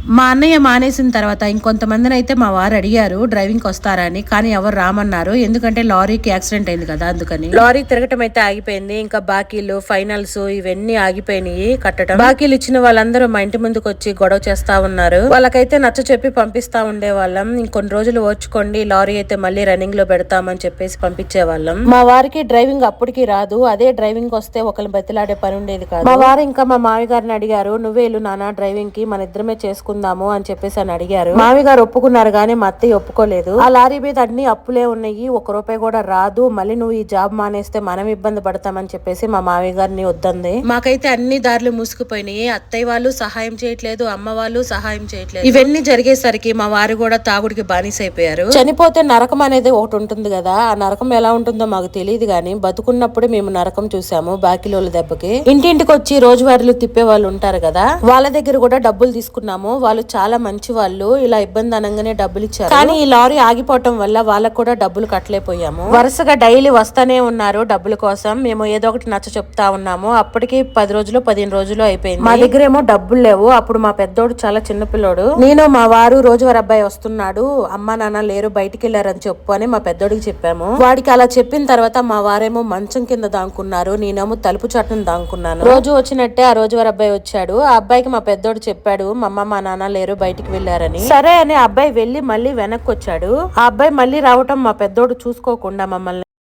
మా అన్నయ్య మానేసిన తర్వాత ఇంకొంతమందిని అయితే మా వారు అడిగారు డ్రైవింగ్ వస్తారా అని, కానీ ఎవరు రామన్నారు. ఎందుకంటే లారీకి యాక్సిడెంట్ అయింది కదా, అందుకని. లారీ తిరగటం అయితే ఆగిపోయింది. ఇంకా బాకీలు, ఫైనల్స్ ఇవన్నీ ఆగిపోయినాయి కట్టడం. బాకీలు ఇచ్చిన వాళ్ళందరూ మా ఇంటి ముందుకు వచ్చి గొడవ చేస్తా ఉన్నారు. వాళ్ళకైతే నచ్చ చెప్పి పంపిస్తా ఉండే వాళ్ళం. ఇంకొన్ని రోజులు ఓర్చుకోండి, లారీ అయితే మళ్ళీ రన్నింగ్ లో పెడతామని చెప్పేసి పంపించే వాళ్ళం. మా వారికి డ్రైవింగ్ అప్పటికి రాదు. అదే డ్రైవింగ్ వస్తే ఒకరిని బతిలాడే పని ఉండేది కాదు. మా వారు ఇంకా మా మావి గారిని అడిగారు, నువ్వే వెళ్ళు నాన్న డ్రైవింగ్ కి, మన ఇద్దరమే చేసుకుందాము అని చెప్పేసి అని అడిగారు. మావి గారు ఒప్పుకున్నారు గానీ మా అత్తయ్య ఒప్పుకోలేదు. ఆ లారీ మీద అన్ని అప్పులే ఉన్నాయి, 1 రూపాయి కూడా రాదు, మళ్ళీ నువ్వు ఈ జాబ్ మానేస్తే మనం ఇబ్బంది పడతామని చెప్పేసి మా మావి గారిని వద్దంది. మాకైతే అన్ని దారులు మూసుకుపోయినాయి. అత్తయ్య వాళ్ళు సహాయం చేయట్లేదు, అమ్మ వాళ్ళు సహాయం చేయట్లేదు. ఇవన్నీ జరిగేసరికి మా వారు కూడా తాగుడికి బానిస అయిపోయారు. చనిపోతే నరకం అనేది ఒకటి ఉంటుంది కదా, ఆ నరకం ఎలా ఉంటుందో మాకు తెలియదు గానీ బతుకున్నప్పుడు మేము నరకం చూసాము. బాకీలోళ్ళ దెబ్బకి ఇంటింటికి వచ్చి రోజువారీలు తిప్పే వాళ్ళు ఉంటారు కదా, వాళ్ళ దగ్గర కూడా డబ్బులు తీసుకున్నాము. వాళ్ళు చాలా మంచి వాళ్ళు, ఇలా ఇబ్బంది అనగానే డబ్బులు ఇచ్చారు. కానీ ఈ లారీ ఆగిపోవటం వల్ల వాళ్ళకు కూడా డబ్బులు కట్టలేకపోయాము. వరుసగా డైలీ వస్తానే ఉన్నారు డబ్బుల కోసం. మేము ఏదో ఒకటి నచ్చ చెప్తా ఉన్నాము. అప్పటికి 10 రోజులు 15 రోజులు అయిపోయింది. మా దగ్గర ఏమో డబ్బులు లేవు. అప్పుడు మా పెద్దోడు చాలా చిన్న పిల్లోడు. నేను మా వారు రోజువారి అబ్బాయి వస్తున్నాడు, అమ్మా నాన్న లేరు, బయటికి వెళ్ళారని చెప్పు అని మా పెద్దోడికి చెప్పాము. వాడికి అలా చెప్పిన తర్వాత మా వారేమో మంచం కింద దాంకున్నారు, నేనేమో తలుపు చాటును దాంకున్నాను. రోజు వచ్చినట్టే ఆ రోజువారి అబ్బాయి వచ్చాడు. ఆ అబ్బాయికి మా పెద్దోడు చెప్పాడు, మా అమ్మ మా నాన్న లేరు, బయటికి వెళ్ళారని. సరే అని అబ్బాయి వెళ్లి మళ్ళీ వెనక్కి వచ్చాడు. ఆ అబ్బాయి మళ్ళీ రావటం మా పెద్దోడు చూసుకోకుండా మమ్మల్ని